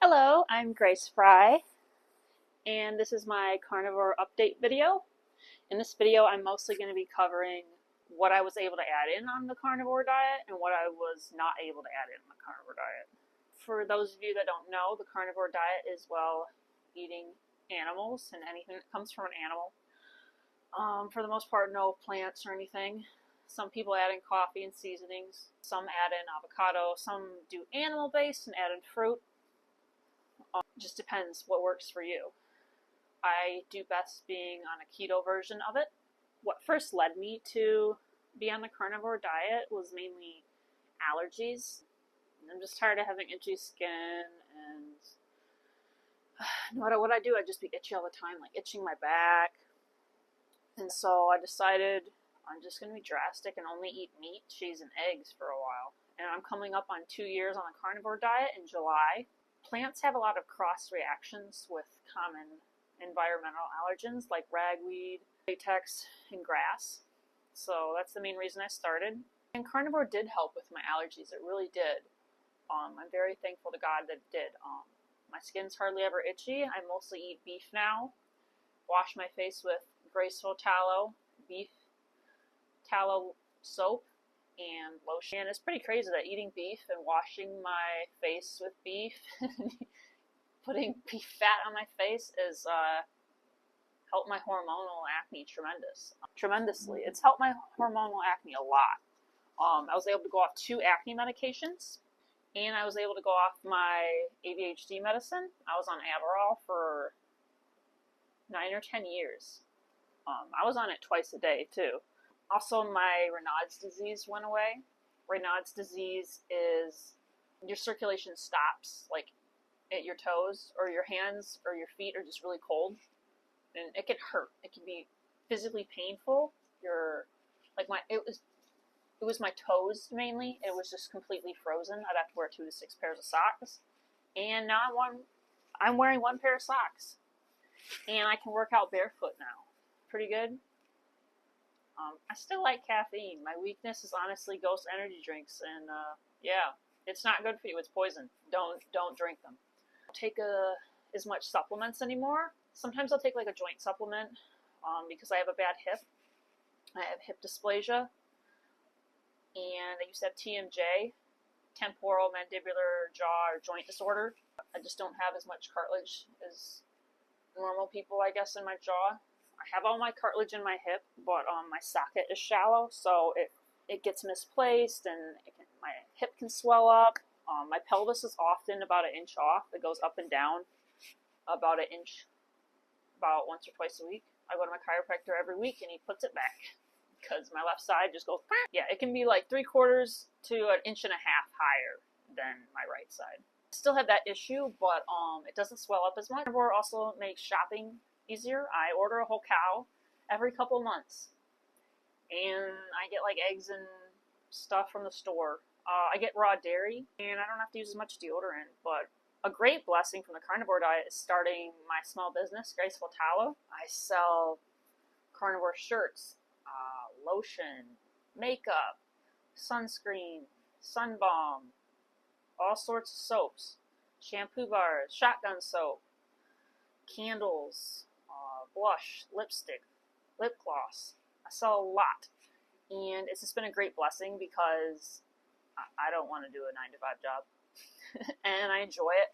Hello, I'm Grace Fry, and this is my carnivore update video. In this video, I'm mostly going to be covering what I was able to add in on the carnivore diet and what I was not able to add in on the carnivore diet. For those of you that don't know, the carnivore diet is, well, eating animals and anything that comes from an animal. For the most part, no plants or anything. Some people add in coffee and seasonings. Some add in avocado. Some do animal-based and add in fruit. Just depends what works for you. I do best being on a keto version of it. What first led me to be on the carnivore diet was mainly allergies. I'm just tired of having itchy skin, and no matter what I do, I'd just be itchy all the time, like itching my back. And so I decided I'm just going to be drastic and only eat meat, cheese, and eggs for a while. And I'm coming up on 2 years on the carnivore diet in July. Plants have a lot of cross reactions with common environmental allergens like ragweed, latex, and grass. So that's the main reason I started. And carnivore did help with my allergies. It really did. I'm very thankful to God that it did. My skin's hardly ever itchy. I mostly eat beef now. Wash my face with Graceful Tallow, beef tallow soap, and lotion. And it's pretty crazy that eating beef and washing my face with beef, putting beef fat on my face is helped my hormonal acne tremendously. It's helped my hormonal acne a lot. I was able to go off 2 acne medications, and I was able to go off my ADHD medicine. I was on Adderall for 9 or 10 years. I was on it twice a day too. Also, my Raynaud's disease went away. Raynaud's disease is your circulation stops, like at your toes, or your hands or your feet are just really cold, and it can hurt. It can be physically painful. It was my toes mainly. It was just completely frozen. I'd have to wear 2 to 6 pairs of socks, and now I'm wearing 1 pair of socks, and I can work out barefoot now. Pretty good. I still like caffeine. My weakness is honestly Ghost energy drinks, and yeah, it's not good for you. It's poison. Don't drink them. I don't take as much supplements anymore. Sometimes I'll take like a joint supplement because I have a bad hip. I have hip dysplasia, and I used to have TMJ, temporal mandibular jaw or joint disorder. I just don't have as much cartilage as normal people, I guess, in my jaw. I have all my cartilage in my hip, but my socket is shallow, so it gets misplaced, and my hip can swell up. My pelvis is often about 1 inch off. It goes up and down about 1 inch, about once or twice a week. I go to my chiropractor every week, and he puts it back because my left side just goes, yeah, it can be like 3/4 to 1.5 inches higher than my right side. I still have that issue, but it doesn't swell up as much. Carnivore also makes shopping easier. I order a whole cow every couple months, and I get like eggs and stuff from the store. I get raw dairy, and I don't have to use as much deodorant. But a great blessing from the carnivore diet is starting my small business, Graceful Tallow. I sell carnivore shirts, lotion, makeup, sunscreen, sun balm, all sorts of soaps, shampoo bars, shotgun soap, candles, blush, lipstick, lip gloss. I sell a lot, and it's just been a great blessing because I don't want to do a 9-to-5 job, and I enjoy it.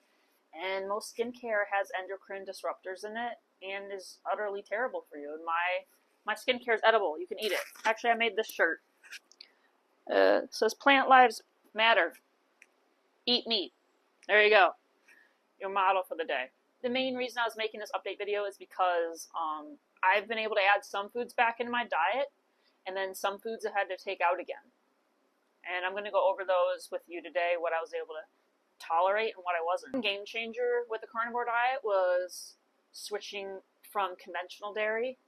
And most skincare has endocrine disruptors in it, and is utterly terrible for you. And my skincare is edible. You can eat it. Actually, I made this shirt. It says "Plant Lives Matter. Eat meat." There you go. Your motto for the day. The main reason I was making this update video is because I've been able to add some foods back into my diet, and then some foods I had to take out again. And I'm going to go over those with you today, what I was able to tolerate and what I wasn't. One game changer with the carnivore diet was switching from conventional dairy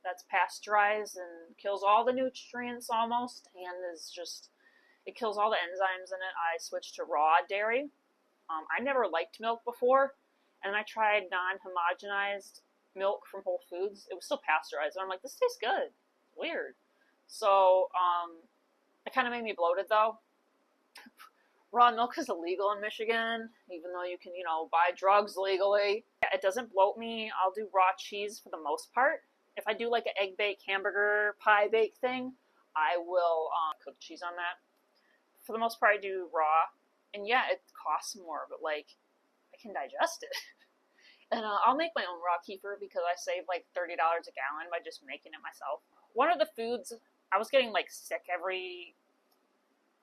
that's pasteurized and kills all the nutrients almost, and it kills all the enzymes in it. I switched to raw dairy. I never liked milk before, and I tried non-homogenized milk from Whole Foods. It was still pasteurized, and I'm like, this tastes good. Weird. So it kind of made me bloated, though. Raw milk is illegal in Michigan, even though you can, buy drugs legally. It doesn't bloat me. I'll do raw cheese for the most part. If I do like an egg bake, hamburger, pie bake thing, I will cook cheese on that. For the most part, I do raw. And yeah, it costs more, but like, I can digest it. And I'll make my own raw kefir because I save like $30 a gallon by just making it myself. One of the foods, I was getting like sick every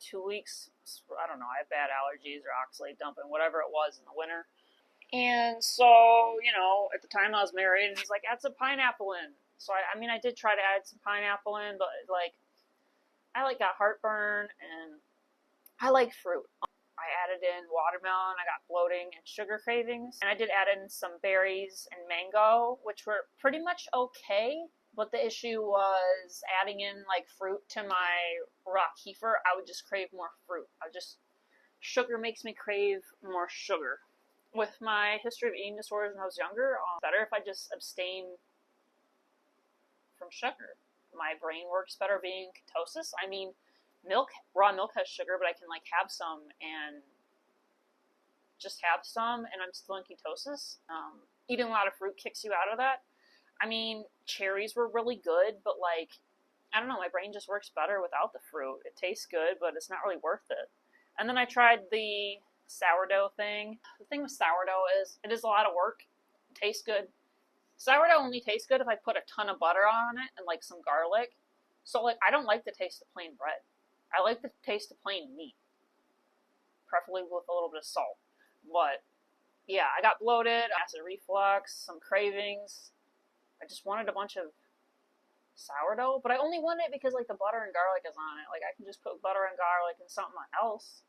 2 weeks. I don't know, I have bad allergies or oxalate dumping, whatever it was in the winter. And so, at the time I was married, and he's like, add some pineapple in. So I did try to add some pineapple in, but like, I like got heartburn and I like fruit. I added in watermelon, I got bloating and sugar cravings, and I did add in some berries and mango, which were pretty much okay, but the issue was adding in like fruit to my raw kefir. I would just crave more fruit. Sugar makes me crave more sugar. With my history of eating disorders when I was younger, better if I just abstain from sugar. My brain works better being in ketosis. Raw milk has sugar, but I can like have some and just have some and I'm still in ketosis. Eating a lot of fruit kicks you out of that. Cherries were really good, but like, I don't know, my brain just works better without the fruit. It tastes good, but it's not really worth it. And then I tried the sourdough thing. The thing with sourdough is it is a lot of work. It tastes good. Sourdough only tastes good if I put a ton of butter on it and like some garlic. So like, I don't like the taste of plain bread. I like the taste of plain meat, preferably with a little bit of salt. But yeah, I got bloated, acid reflux, some cravings. I just wanted a bunch of sourdough, but I only want it because like the butter and garlic is on it. Like I can just put butter and garlic and something else.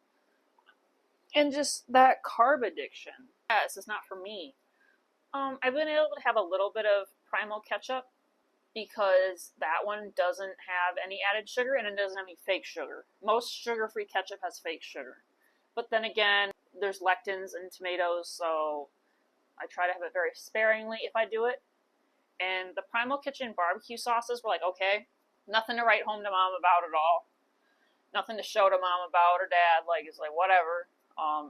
And just that carb addiction. Yes, it's not for me. I've been able to have a little bit of Primal ketchup because that one doesn't have any added sugar and it doesn't have any fake sugar. Most sugar-free ketchup has fake sugar. But then again, there's lectins in tomatoes, so I try to have it very sparingly if I do it. And the Primal Kitchen barbecue sauces were like, okay, nothing to write home to mom about at all. Nothing to show to mom about or dad, like, it's like, whatever.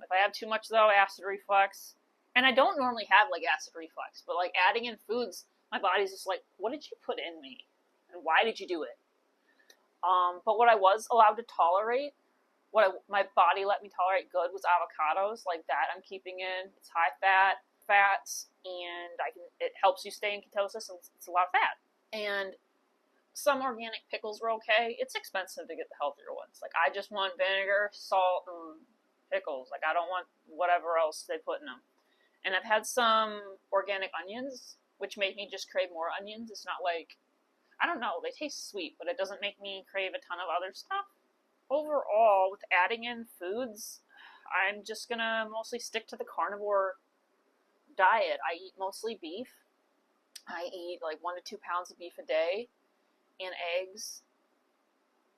If I have too much though, acid reflux. And I don't normally have like acid reflux, but like adding in foods, my body's just like, what did you put in me? And why did you do it? But what I was allowed to tolerate, my body let me tolerate good was avocados. Like that I'm keeping in. It's high fats, and it helps you stay in ketosis, and it's a lot of fat. And some organic pickles were okay. It's expensive to get the healthier ones. Like I just want vinegar, salt, and pickles. Like I don't want whatever else they put in them. And I've had some organic onions, which made me just crave more onions. It's not like, I don't know, they taste sweet, but it doesn't make me crave a ton of other stuff. Overall, with adding in foods, I'm just gonna mostly stick to the carnivore diet. I eat mostly beef. I eat like 1 to 2 pounds of beef a day, and eggs,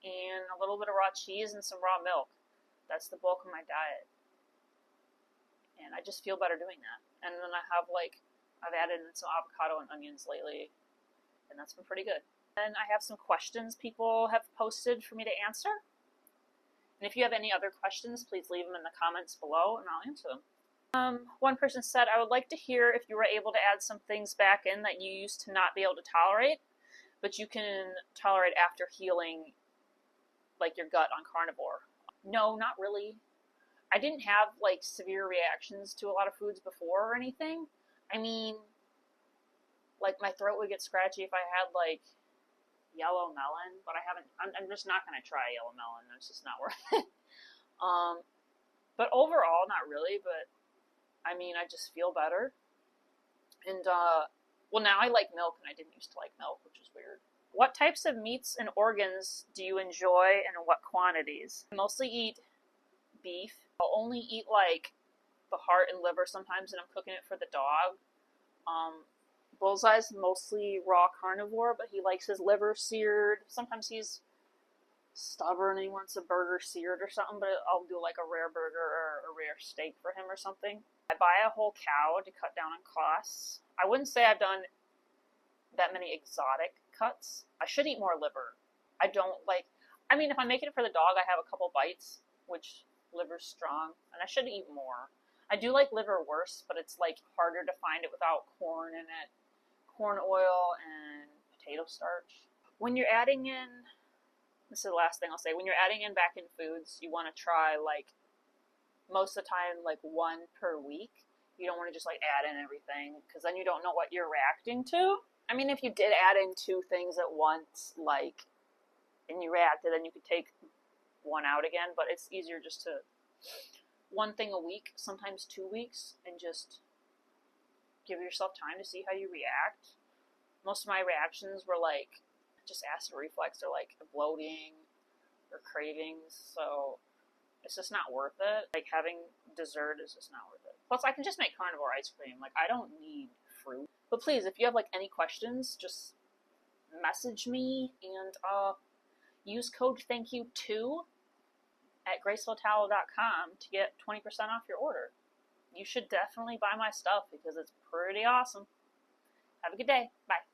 and a little bit of raw cheese and some raw milk. That's the bulk of my diet. And I just feel better doing that. And then I've added in some avocado and onions lately, and that's been pretty good. And I have some questions people have posted for me to answer. And if you have any other questions, please leave them in the comments below and I'll answer them. One person said, I would like to hear if you were able to add some things back in that you used to not be able to tolerate, but you can tolerate after healing, like your gut on carnivore. No, not really. I didn't have like severe reactions to a lot of foods before or anything. Like my throat would get scratchy if I had like yellow melon, but I'm just not going to try yellow melon. It's just not worth it. But overall, not really, but I just feel better. And, well, now I like milk, and I didn't used to like milk, which is weird. What types of meats and organs do you enjoy, and in what quantities? I mostly eat beef. I'll only eat, like, the heart and liver sometimes, and I'm cooking it for the dog. Bullseye's mostly raw carnivore, but he likes his liver seared. Sometimes he's stubborn and he wants a burger seared or something, but I'll do like a rare burger or a rare steak for him or something. I buy a whole cow to cut down on costs. I wouldn't say I've done that many exotic cuts. I should eat more liver. I don't like, if I'm making it for the dog, I have a couple bites, which liver's strong, and I should eat more. I do like liver worse, but it's like harder to find it without corn in it, corn oil and potato starch. When you're adding in, this is the last thing I'll say, when you're adding in back in foods, you want to try like most of the time like one per week. You don't want to just like add in everything, because then you don't know what you're reacting to. I mean, if you did add in 2 things at once, like, and you reacted, then you could take one out again, but it's easier just to one thing a week, sometimes 2 weeks, and just give yourself time to see how you react. Most of my reactions were like just acid reflux or like bloating or cravings, so it's just not worth it. Like, having dessert is just not worth it. Plus, I can just make carnivore ice cream. Like, I don't need fruit. But please, if you have like any questions, just message me, and use code THANKYOU2 at gracefultallow.com to get 20% off your order. You should definitely buy my stuff because it's pretty awesome. Have a good day. Bye.